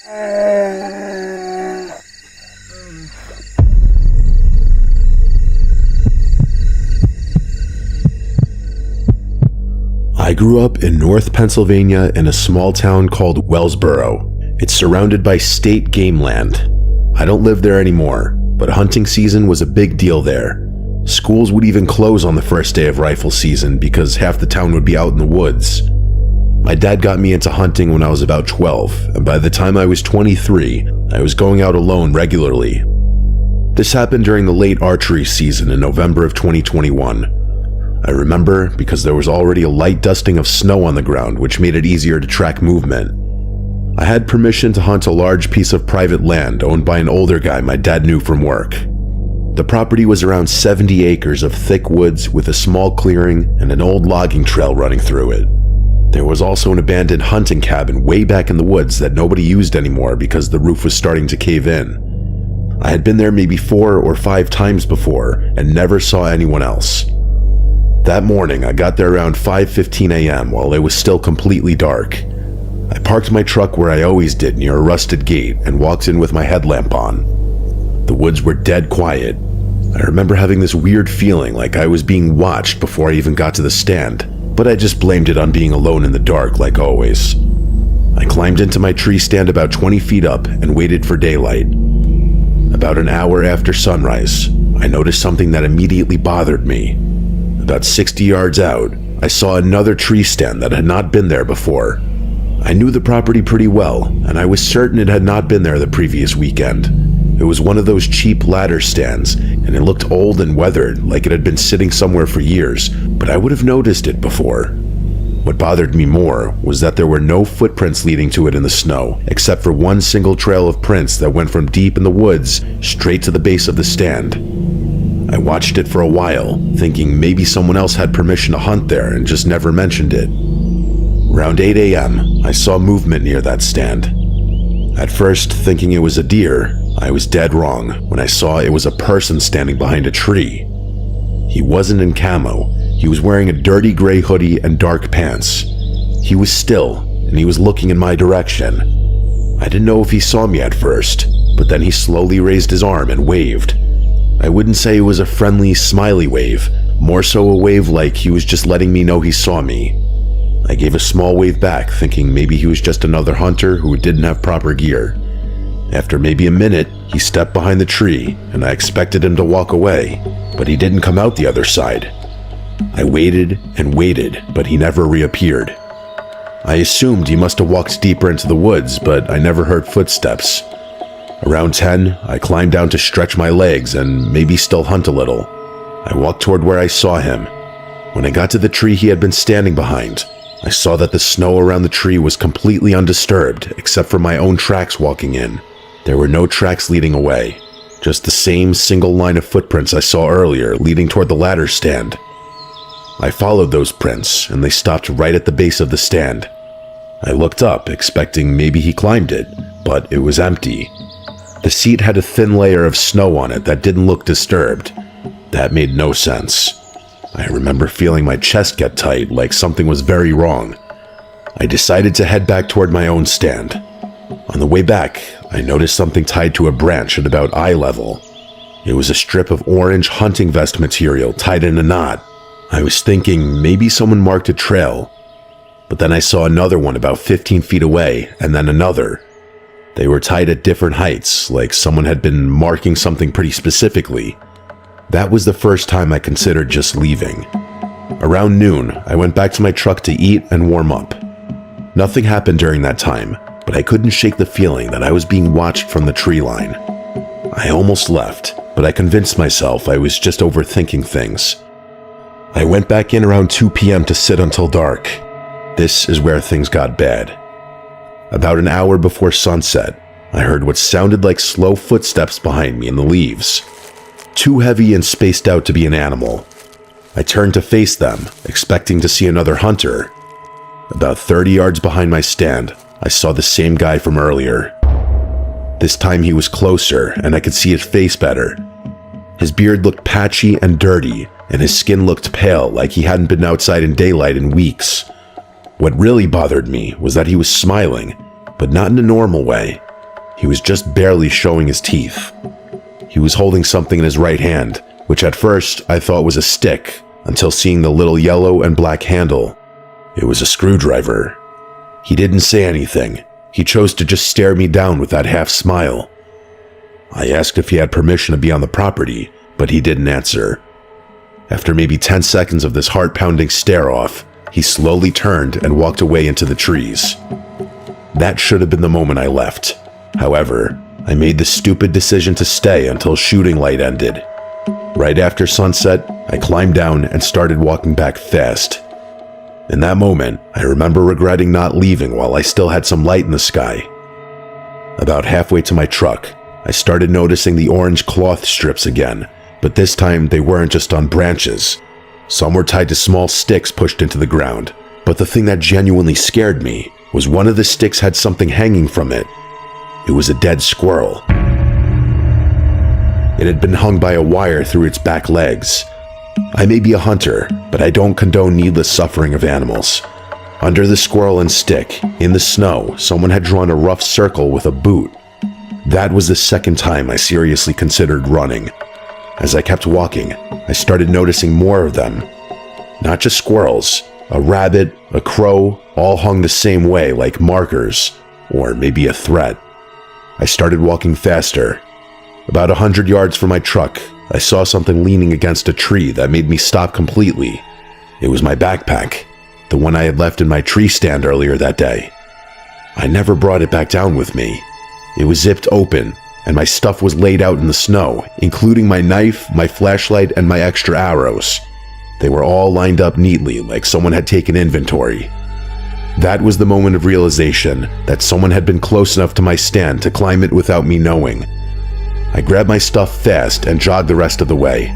I grew up in North Pennsylvania in a small town called Wellsboro. It's surrounded by state game land. I don't live there anymore, but hunting season was a big deal there. Schools would even close on the first day of rifle season because half the town would be out in the woods. My dad got me into hunting when I was about 12, and by the time I was 23, I was going out alone regularly. This happened during the late archery season in November of 2021. I remember because there was already a light dusting of snow on the ground, which made it easier to track movement. I had permission to hunt a large piece of private land owned by an older guy my dad knew from work. The property was around 70 acres of thick woods with a small clearing and an old logging trail running through it. There was also an abandoned hunting cabin way back in the woods that nobody used anymore because the roof was starting to cave in. I had been there maybe 4 or 5 times before and never saw anyone else. That morning, I got there around 5:15 a.m. while it was still completely dark. I parked my truck where I always did near a rusted gate and walked in with my headlamp on. The woods were dead quiet. I remember having this weird feeling like I was being watched before I even got to the stand, but I just blamed it on being alone in the dark like always. I climbed into my tree stand about 20 feet up and waited for daylight. About an hour after sunrise, I noticed something that immediately bothered me. About 60 yards out, I saw another tree stand that had not been there before. I knew the property pretty well, and I was certain it had not been there the previous weekend. It was one of those cheap ladder stands, and it looked old and weathered, like it had been sitting somewhere for years, but I would have noticed it before. What bothered me more was that there were no footprints leading to it in the snow, except for one single trail of prints that went from deep in the woods straight to the base of the stand. I watched it for a while, thinking maybe someone else had permission to hunt there and just never mentioned it. Around 8 a.m., I saw movement near that stand. At first, thinking it was a deer, I was dead wrong when I saw it was a person standing behind a tree. He wasn't in camo. He was wearing a dirty gray hoodie and dark pants. He was still, and he was looking in my direction. I didn't know if he saw me at first, but then he slowly raised his arm and waved. I wouldn't say it was a friendly, smiley wave, more so a wave like he was just letting me know he saw me. I gave a small wave back, thinking maybe he was just another hunter who didn't have proper gear. After maybe a minute, he stepped behind the tree, and I expected him to walk away, but he didn't come out the other side. I waited and waited, but he never reappeared. I assumed he must have walked deeper into the woods, but I never heard footsteps. Around 10, I climbed down to stretch my legs and maybe still hunt a little. I walked toward where I saw him. When I got to the tree he had been standing behind, I saw that the snow around the tree was completely undisturbed except for my own tracks walking in. There were no tracks leading away, just the same single line of footprints I saw earlier leading toward the ladder stand. I followed those prints and they stopped right at the base of the stand. I looked up, expecting maybe he climbed it, but it was empty. The seat had a thin layer of snow on it that didn't look disturbed. That made no sense. I remember feeling my chest get tight, like something was very wrong. I decided to head back toward my own stand. On the way back, I noticed something tied to a branch at about eye level. It was a strip of orange hunting vest material tied in a knot. I was thinking maybe someone marked a trail, but then I saw another one about 15 feet away, and then another. They were tied at different heights, like someone had been marking something pretty specifically. That was the first time I considered just leaving. Around noon, I went back to my truck to eat and warm up. Nothing happened during that time, but I couldn't shake the feeling that I was being watched from the tree line. I almost left, but I convinced myself I was just overthinking things. I went back in around 2 p.m. to sit until dark. This is where things got bad. About an hour before sunset, I heard what sounded like slow footsteps behind me in the leaves. Too heavy and spaced out to be an animal. I turned to face them, expecting to see another hunter. About 30 yards behind my stand, I saw the same guy from earlier. This time he was closer, and I could see his face better. His beard looked patchy and dirty, and his skin looked pale like he hadn't been outside in daylight in weeks. What really bothered me was that he was smiling, but not in a normal way. He was just barely showing his teeth. He was holding something in his right hand, which at first I thought was a stick, until seeing the little yellow and black handle. It was a screwdriver. He didn't say anything. He chose to just stare me down with that half smile. I asked if he had permission to be on the property, but he didn't answer. After maybe 10 seconds of this heart-pounding stare-off, he slowly turned and walked away into the trees. That should have been the moment I left. However, I made the stupid decision to stay until shooting light ended. Right after sunset, I climbed down and started walking back fast. In that moment, I remember regretting not leaving while I still had some light in the sky. About halfway to my truck, I started noticing the orange cloth strips again, but this time they weren't just on branches. Some were tied to small sticks pushed into the ground, but the thing that genuinely scared me was one of the sticks had something hanging from it. It was a dead squirrel. It had been hung by a wire through its back legs. I may be a hunter, but I don't condone needless suffering of animals. Under the squirrel and stick, in the snow, someone had drawn a rough circle with a boot. That was the second time I seriously considered running. As I kept walking, I started noticing more of them. Not just squirrels, a rabbit, a crow, all hung the same way like markers, or maybe a threat. I started walking faster. About 100 yards from my truck, I saw something leaning against a tree that made me stop completely. It was my backpack, the one I had left in my tree stand earlier that day. I never brought it back down with me. It was zipped open, and my stuff was laid out in the snow, including my knife, my flashlight, and my extra arrows. They were all lined up neatly, like someone had taken inventory. That was the moment of realization that someone had been close enough to my stand to climb it without me knowing. I grabbed my stuff fast and jogged the rest of the way.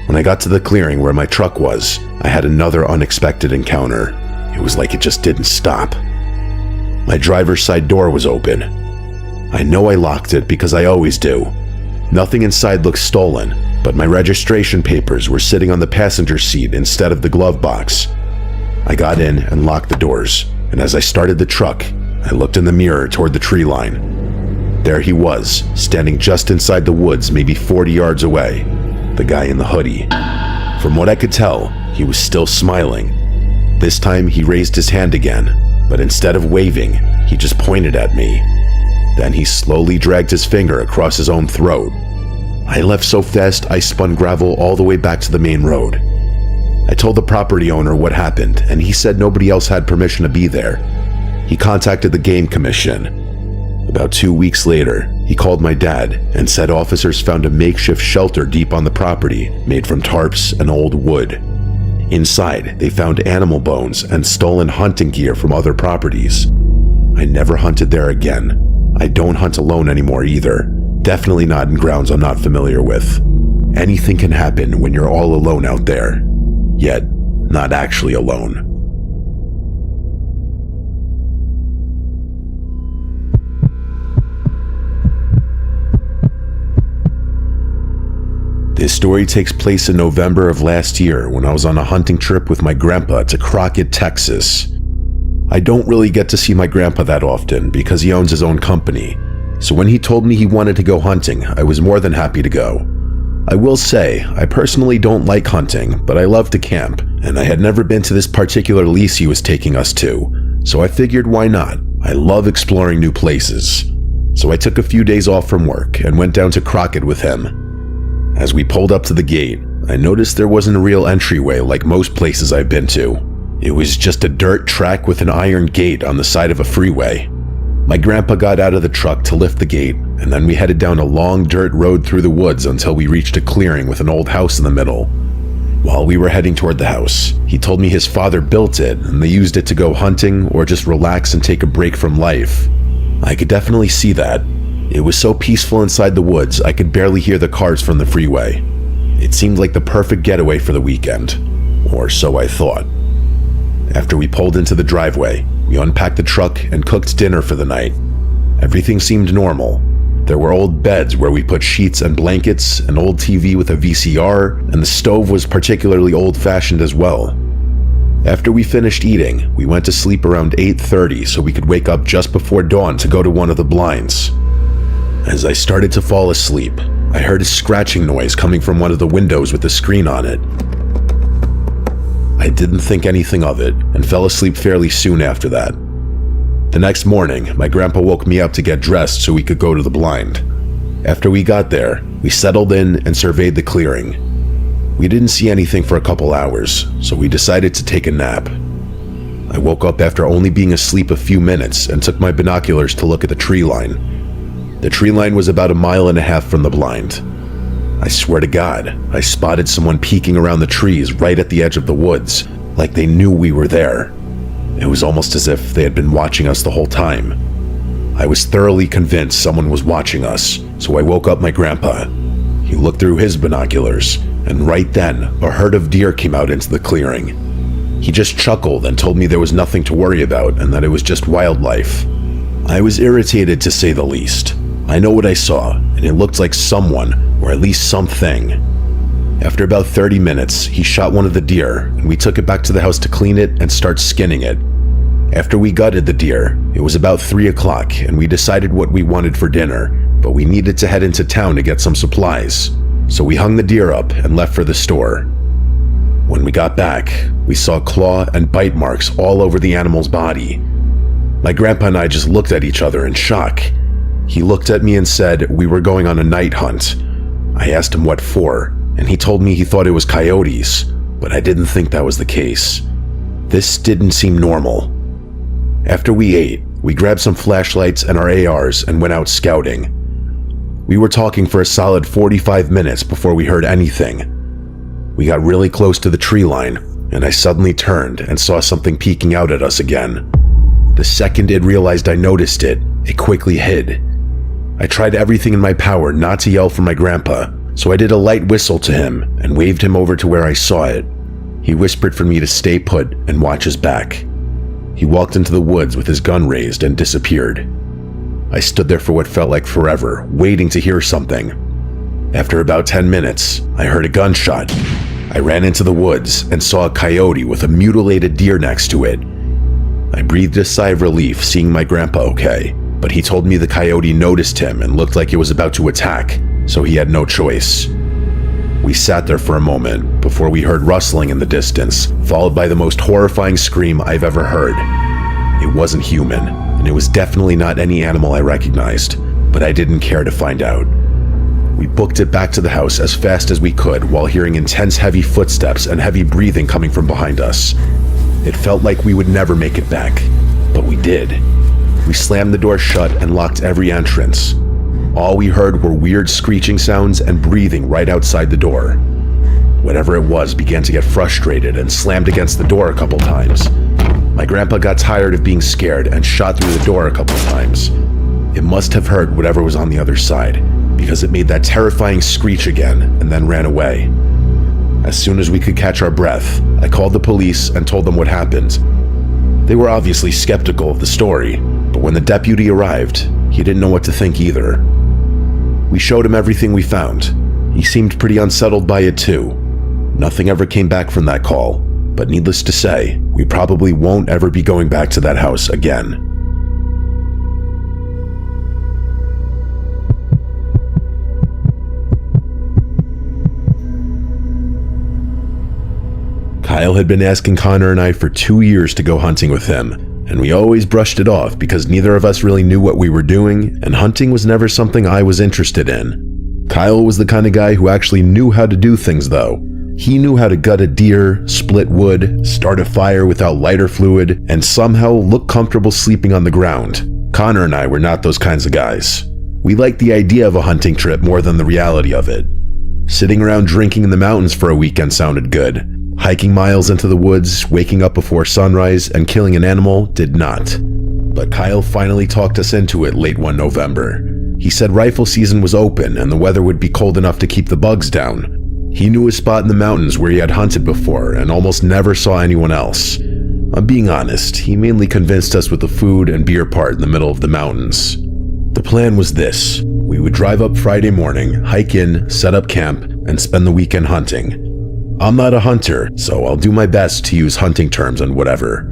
When I got to the clearing where my truck was, I had another unexpected encounter. It was like it just didn't stop. My driver's side door was open. I know I locked it because I always do. Nothing inside looked stolen, but my registration papers were sitting on the passenger seat instead of the glove box. I got in and locked the doors, and as I started the truck, I looked in the mirror toward the tree line. There he was, standing just inside the woods, maybe 40 yards away, the guy in the hoodie. From what I could tell, he was still smiling. This time he raised his hand again, but instead of waving, he just pointed at me. Then he slowly dragged his finger across his own throat. I left so fast I spun gravel all the way back to the main road. I told the property owner what happened, and he said nobody else had permission to be there. He contacted the game commission. About 2 weeks later, he called my dad and said officers found a makeshift shelter deep on the property made from tarps and old wood. Inside, they found animal bones and stolen hunting gear from other properties. I never hunted there again. I don't hunt alone anymore either. Definitely not in grounds I'm not familiar with. Anything can happen when you're all alone out there. Yet, not actually alone. This story takes place in November of last year when I was on a hunting trip with my grandpa to Crockett, Texas. I don't really get to see my grandpa that often because he owns his own company, so when he told me he wanted to go hunting, I was more than happy to go. I will say, I personally don't like hunting, but I love to camp, and I had never been to this particular lease he was taking us to, so I figured why not? I love exploring new places. So I took a few days off from work and went down to Crockett with him. As we pulled up to the gate, I noticed there wasn't a real entryway like most places I've been to. It was just a dirt track with an iron gate on the side of a freeway. My grandpa got out of the truck to lift the gate, and then we headed down a long dirt road through the woods until we reached a clearing with an old house in the middle. While we were heading toward the house, he told me his father built it and they used it to go hunting or just relax and take a break from life. I could definitely see that. It was so peaceful inside the woods, I could barely hear the cars from the freeway. It seemed like the perfect getaway for the weekend, or so I thought. After we pulled into the driveway, we unpacked the truck and cooked dinner for the night. Everything seemed normal. There were old beds where we put sheets and blankets, an old TV with a VCR, and the stove was particularly old-fashioned as well. After we finished eating, we went to sleep around 8:30 so we could wake up just before dawn to go to one of the blinds. As I started to fall asleep, I heard a scratching noise coming from one of the windows with the screen on it. I didn't think anything of it and fell asleep fairly soon after that. The next morning, my grandpa woke me up to get dressed so we could go to the blind. After we got there, we settled in and surveyed the clearing. We didn't see anything for a couple hours, so we decided to take a nap. I woke up after only being asleep a few minutes and took my binoculars to look at the tree line. The tree line was about 1.5 miles from the blind. I swear to God, I spotted someone peeking around the trees right at the edge of the woods, like they knew we were there. It was almost as if they had been watching us the whole time. I was thoroughly convinced someone was watching us, so I woke up my grandpa. He looked through his binoculars, and right then, a herd of deer came out into the clearing. He just chuckled and told me there was nothing to worry about and that it was just wildlife. I was irritated to say the least. I know what I saw, and it looked like someone, or at least something. After about 30 minutes, he shot one of the deer, and we took it back to the house to clean it and start skinning it. After we gutted the deer, it was about 3 o'clock, and we decided what we wanted for dinner, but we needed to head into town to get some supplies. So we hung the deer up and left for the store. When we got back, we saw claw and bite marks all over the animal's body. My grandpa and I just looked at each other in shock. He looked at me and said we were going on a night hunt. I asked him what for, and he told me he thought it was coyotes, but I didn't think that was the case. This didn't seem normal. After we ate, we grabbed some flashlights and our ARs and went out scouting. We were talking for a solid 45 minutes before we heard anything. We got really close to the tree line, and I suddenly turned and saw something peeking out at us again. The second it realized I noticed it, it quickly hid. I tried everything in my power not to yell for my grandpa, so I did a light whistle to him and waved him over to where I saw it. He whispered for me to stay put and watch his back. He walked into the woods with his gun raised and disappeared. I stood there for what felt like forever, waiting to hear something. After about 10 minutes, I heard a gunshot. I ran into the woods and saw a coyote with a mutilated deer next to it. I breathed a sigh of relief seeing my grandpa okay, but he told me the coyote noticed him and looked like it was about to attack, so he had no choice. We sat there for a moment before we heard rustling in the distance, followed by the most horrifying scream I've ever heard. It wasn't human, and it was definitely not any animal I recognized, but I didn't care to find out. We booked it back to the house as fast as we could while hearing intense heavy footsteps and heavy breathing coming from behind us. It felt like we would never make it back, but we did. We slammed the door shut and locked every entrance. All we heard were weird screeching sounds and breathing right outside the door. Whatever it was began to get frustrated and slammed against the door a couple times. My grandpa got tired of being scared and shot through the door a couple times. It must have heard whatever was on the other side, because it made that terrifying screech again and then ran away. As soon as we could catch our breath, I called the police and told them what happened. They were obviously skeptical of the story, but when the deputy arrived, he didn't know what to think either. We showed him everything we found. He seemed pretty unsettled by it too. Nothing ever came back from that call, but needless to say, we probably won't ever be going back to that house again. Kyle had been asking Connor and I for 2 years to go hunting with him, and we always brushed it off because neither of us really knew what we were doing, and hunting was never something I was interested in. Kyle was the kind of guy who actually knew how to do things though. He knew how to gut a deer, split wood, start a fire without lighter fluid, and somehow look comfortable sleeping on the ground. Connor and I were not those kinds of guys. We liked the idea of a hunting trip more than the reality of it. Sitting around drinking in the mountains for a weekend sounded good. Hiking miles into the woods, waking up before sunrise, and killing an animal did not. But Kyle finally talked us into it late one November. He said rifle season was open and the weather would be cold enough to keep the bugs down. He knew a spot in the mountains where he had hunted before and almost never saw anyone else. I'm being honest, he mainly convinced us with the food and beer part in the middle of the mountains. The plan was this: we would drive up Friday morning, hike in, set up camp, and spend the weekend hunting. I'm not a hunter, so I'll do my best to use hunting terms and whatever.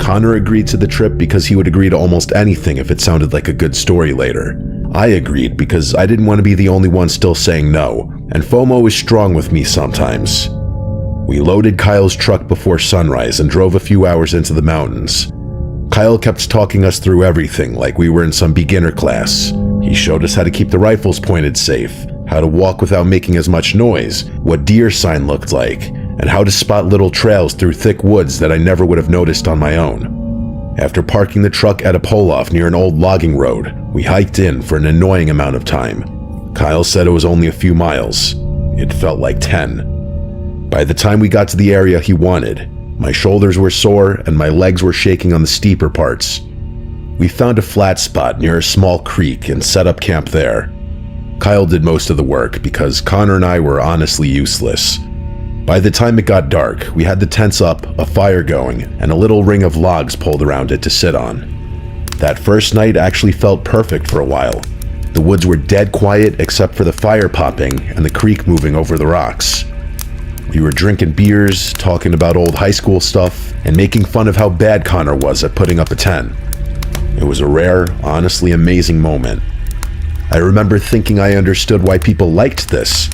Connor agreed to the trip because he would agree to almost anything if it sounded like a good story later. I agreed because I didn't want to be the only one still saying no, and FOMO is strong with me sometimes. We loaded Kyle's truck before sunrise and drove a few hours into the mountains. Kyle kept talking us through everything like we were in some beginner class. He showed us how to keep the rifles pointed safe, how to walk without making as much noise, what deer sign looked like, and how to spot little trails through thick woods that I never would have noticed on my own. After parking the truck at a pull-off near an old logging road, we hiked in for an annoying amount of time. Kyle said it was only a few miles. It felt like 10. By the time we got to the area he wanted, my shoulders were sore and my legs were shaking on the steeper parts. We found a flat spot near a small creek and set up camp there. Kyle did most of the work because Connor and I were honestly useless. By the time it got dark, we had the tents up, a fire going, and a little ring of logs pulled around it to sit on. That first night actually felt perfect for a while. The woods were dead quiet except for the fire popping and the creek moving over the rocks. We were drinking beers, talking about old high school stuff, and making fun of how bad Connor was at putting up a tent. It was a rare, honestly amazing moment. I remember thinking I understood why people liked this.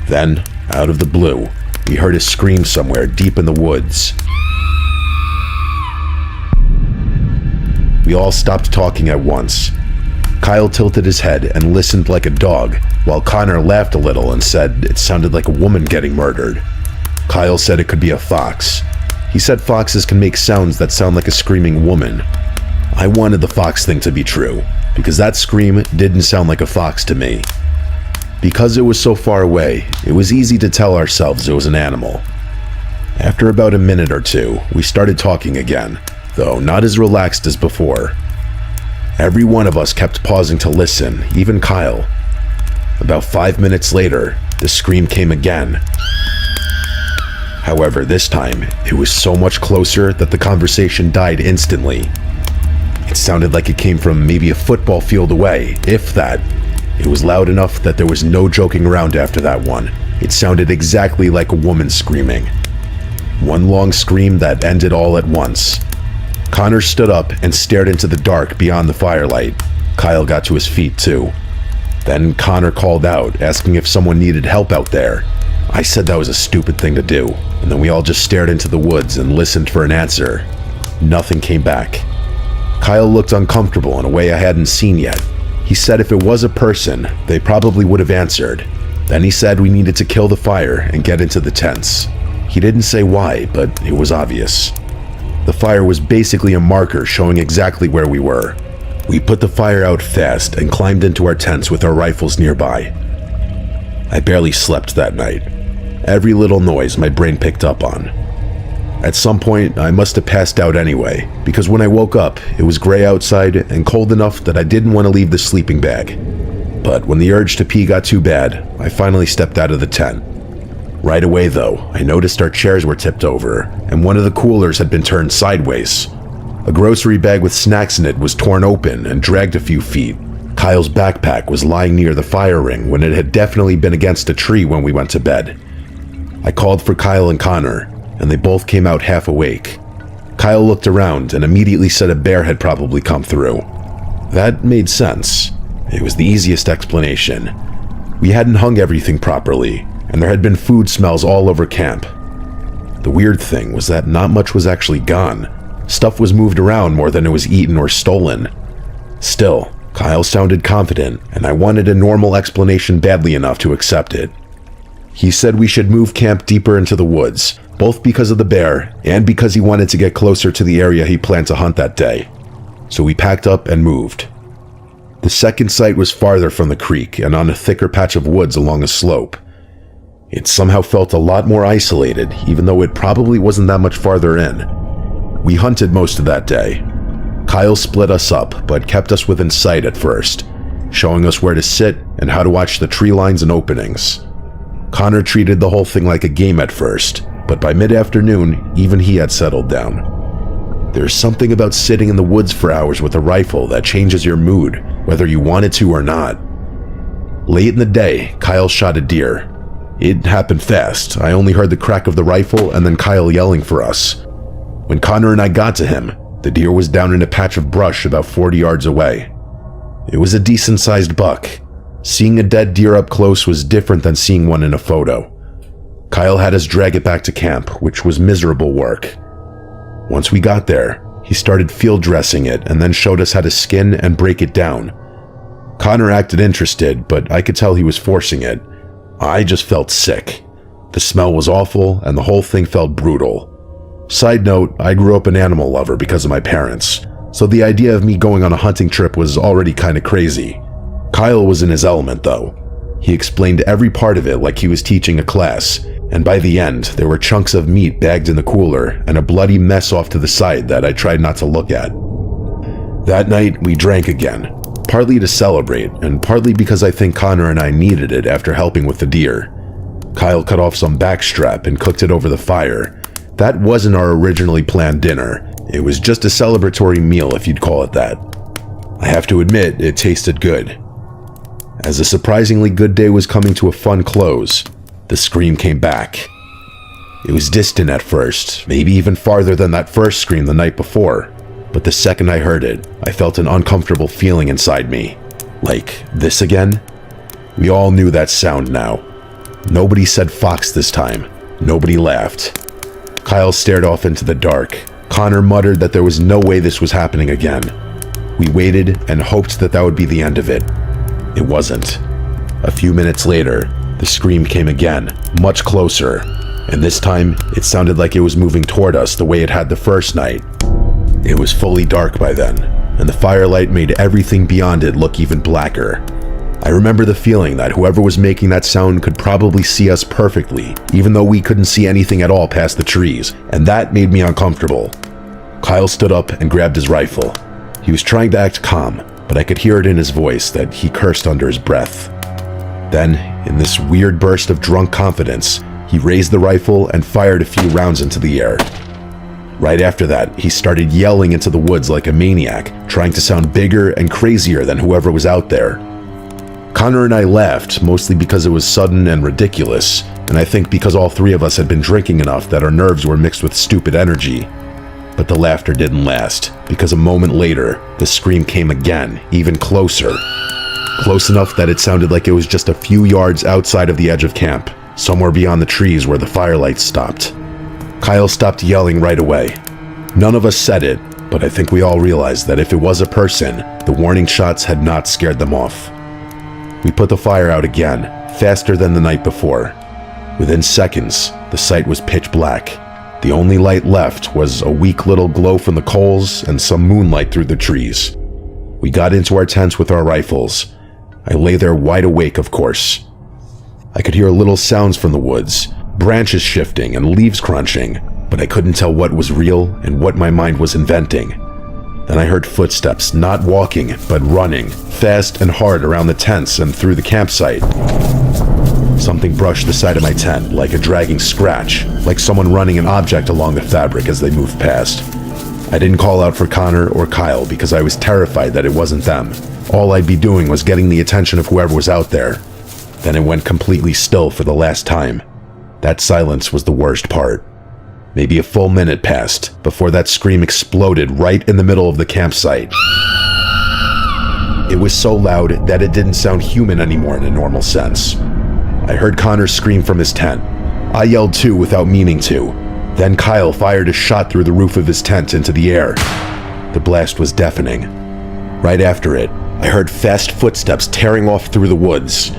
Then, out of the blue, we heard a scream somewhere deep in the woods. We all stopped talking at once. Kyle tilted his head and listened like a dog, while Connor laughed a little and said it sounded like a woman getting murdered. Kyle said it could be a fox. He said foxes can make sounds that sound like a screaming woman. I wanted the fox thing to be true, because that scream didn't sound like a fox to me. Because it was so far away, it was easy to tell ourselves it was an animal. After about a minute or two, we started talking again, though not as relaxed as before. Every one of us kept pausing to listen, even Kyle. About 5 minutes later, the scream came again. However, this time, it was so much closer that the conversation died instantly. It sounded like it came from maybe a football field away, if that. It was loud enough that there was no joking around after that one. It sounded exactly like a woman screaming. One long scream that ended all at once. Connor stood up and stared into the dark beyond the firelight. Kyle got to his feet too. Then Connor called out, asking if someone needed help out there. I said that was a stupid thing to do, and then we all just stared into the woods and listened for an answer. Nothing came back. Kyle looked uncomfortable in a way I hadn't seen yet. He said if it was a person, they probably would have answered. Then he said we needed to kill the fire and get into the tents. He didn't say why, but it was obvious. The fire was basically a marker showing exactly where we were. We put the fire out fast and climbed into our tents with our rifles nearby. I barely slept that night. Every little noise my brain picked up on. At some point, I must have passed out anyway, because when I woke up, it was gray outside and cold enough that I didn't want to leave the sleeping bag. But when the urge to pee got too bad, I finally stepped out of the tent. Right away though, I noticed our chairs were tipped over, and one of the coolers had been turned sideways. A grocery bag with snacks in it was torn open and dragged a few feet. Kyle's backpack was lying near the fire ring when it had definitely been against a tree when we went to bed. I called for Kyle and Connor, and they both came out half awake. Kyle looked around and immediately said a bear had probably come through. That made sense. It was the easiest explanation. We hadn't hung everything properly, and there had been food smells all over camp. The weird thing was that not much was actually gone. Stuff was moved around more than it was eaten or stolen. Still, Kyle sounded confident, and I wanted a normal explanation badly enough to accept it. He said we should move camp deeper into the woods, both because of the bear and because he wanted to get closer to the area he planned to hunt that day. So we packed up and moved. The second site was farther from the creek and on a thicker patch of woods along a slope. It somehow felt a lot more isolated, even though it probably wasn't that much farther in. We hunted most of that day. Kyle split us up, but kept us within sight at first, showing us where to sit and how to watch the tree lines and openings. Connor treated the whole thing like a game at first, but by mid-afternoon, even he had settled down. There's something about sitting in the woods for hours with a rifle that changes your mood, whether you want it to or not. Late in the day, Kyle shot a deer. It happened fast. I only heard the crack of the rifle and then Kyle yelling for us. When Connor and I got to him, the deer was down in a patch of brush about 40 yards away. It was a decent-sized buck. Seeing a dead deer up close was different than seeing one in a photo. Kyle had us drag it back to camp, which was miserable work. Once we got there, he started field dressing it and then showed us how to skin and break it down. Connor acted interested, but I could tell he was forcing it. I just felt sick. The smell was awful, and the whole thing felt brutal. Side note, I grew up an animal lover because of my parents, so the idea of me going on a hunting trip was already kinda crazy. Kyle was in his element though. He explained every part of it like he was teaching a class, and by the end, there were chunks of meat bagged in the cooler and a bloody mess off to the side that I tried not to look at. That night, we drank again, partly to celebrate, and partly because I think Connor and I needed it after helping with the deer. Kyle cut off some backstrap and cooked it over the fire. That wasn't our originally planned dinner. It was just a celebratory meal, if you'd call it that. I have to admit, it tasted good. As a surprisingly good day was coming to a fun close, the scream came back. It was distant at first, maybe even farther than that first scream the night before, but the second I heard it, I felt an uncomfortable feeling inside me. Like, this again? We all knew that sound now. Nobody said fox this time. Nobody laughed. Kyle stared off into the dark. Connor muttered that there was no way this was happening again. We waited and hoped that would be the end of it. It wasn't. A few minutes later, the scream came again, much closer, and this time it sounded like it was moving toward us the way it had the first night. It was fully dark by then, and the firelight made everything beyond it look even blacker. I remember the feeling that whoever was making that sound could probably see us perfectly, even though we couldn't see anything at all past the trees, and that made me uncomfortable. Kyle stood up and grabbed his rifle. He was trying to act calm, but I could hear it in his voice that he cursed under his breath. Then, in this weird burst of drunk confidence, he raised the rifle and fired a few rounds into the air. Right after that, he started yelling into the woods like a maniac, trying to sound bigger and crazier than whoever was out there. Connor and I laughed, mostly because it was sudden and ridiculous, and I think because all three of us had been drinking enough that our nerves were mixed with stupid energy. But the laughter didn't last, because a moment later, the scream came again, even closer. Close enough that it sounded like it was just a few yards outside of the edge of camp, somewhere beyond the trees where the firelight stopped. Kyle stopped yelling right away. None of us said it, but I think we all realized that if it was a person, the warning shots had not scared them off. We put the fire out again, faster than the night before. Within seconds, the site was pitch black. The only light left was a weak little glow from the coals and some moonlight through the trees. We got into our tents with our rifles. I lay there wide awake, of course. I could hear little sounds from the woods, branches shifting and leaves crunching, but I couldn't tell what was real and what my mind was inventing. Then I heard footsteps, not walking, but running, fast and hard around the tents and through the campsite. Something brushed the side of my tent, like a dragging scratch, like someone running an object along the fabric as they moved past. I didn't call out for Connor or Kyle because I was terrified that it wasn't them. All I'd be doing was getting the attention of whoever was out there. Then it went completely still for the last time. That silence was the worst part. Maybe a full minute passed before that scream exploded right in the middle of the campsite. It was so loud that it didn't sound human anymore in a normal sense. I heard Connor scream from his tent. I yelled too without meaning to. Then Kyle fired a shot through the roof of his tent into the air. The blast was deafening. Right after it, I heard fast footsteps tearing off through the woods.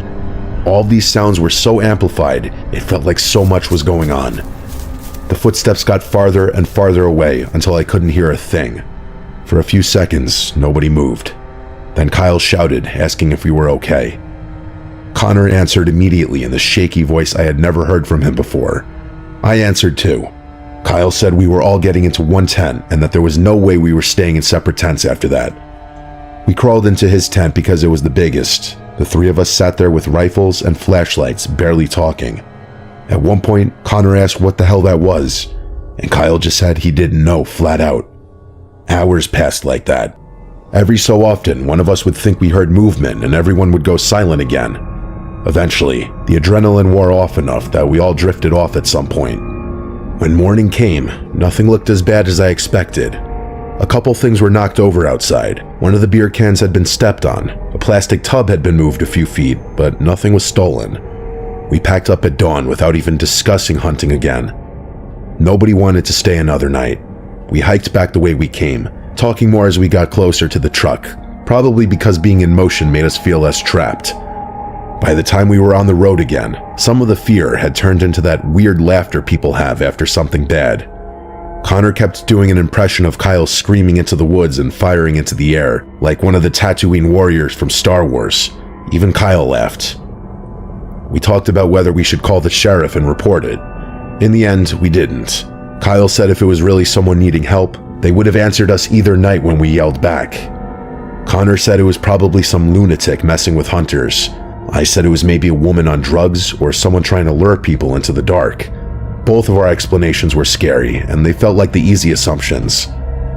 All these sounds were so amplified, it felt like so much was going on. The footsteps got farther and farther away until I couldn't hear a thing. For a few seconds, nobody moved. Then Kyle shouted, asking if we were okay. Connor answered immediately in the shaky voice I had never heard from him before. I answered too. Kyle said we were all getting into one tent and that there was no way we were staying in separate tents after that. We crawled into his tent because it was the biggest. The three of us sat there with rifles and flashlights, barely talking. At one point, Connor asked what the hell that was, and Kyle just said he didn't know flat out. Hours passed like that. Every so often, one of us would think we heard movement and everyone would go silent again. Eventually, the adrenaline wore off enough that we all drifted off at some point. When morning came, nothing looked as bad as I expected. A couple things were knocked over outside. One of the beer cans had been stepped on. A plastic tub had been moved a few feet, but nothing was stolen. We packed up at dawn without even discussing hunting again. Nobody wanted to stay another night. We hiked back the way we came, talking more as we got closer to the truck, probably because being in motion made us feel less trapped. By the time we were on the road again, some of the fear had turned into that weird laughter people have after something bad. Connor kept doing an impression of Kyle screaming into the woods and firing into the air, like one of the Tatooine warriors from Star Wars. Even Kyle laughed. We talked about whether we should call the sheriff and report it. In the end, we didn't. Kyle said if it was really someone needing help, they would have answered us either night when we yelled back. Connor said it was probably some lunatic messing with hunters. I said it was maybe a woman on drugs or someone trying to lure people into the dark. Both of our explanations were scary, and they felt like the easy assumptions.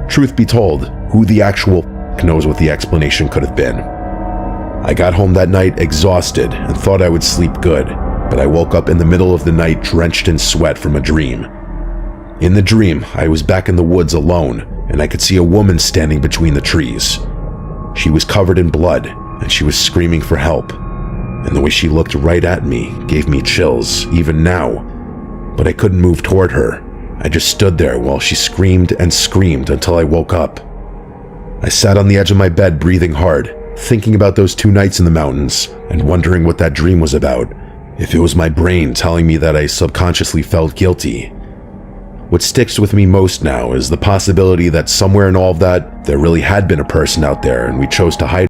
Truth be told, who the actual knows what the explanation could have been. I got home that night exhausted and thought I would sleep good, but I woke up in the middle of the night drenched in sweat from a dream. In the dream, I was back in the woods alone, and I could see a woman standing between the trees. She was covered in blood, and she was screaming for help. And the way she looked right at me gave me chills, even now. But I couldn't move toward her. I just stood there while she screamed and screamed until I woke up. I sat on the edge of my bed breathing hard, thinking about those 2 nights in the mountains and wondering what that dream was about, if it was my brain telling me that I subconsciously felt guilty. What sticks with me most now is the possibility that somewhere in all of that, there really had been a person out there and we chose to hide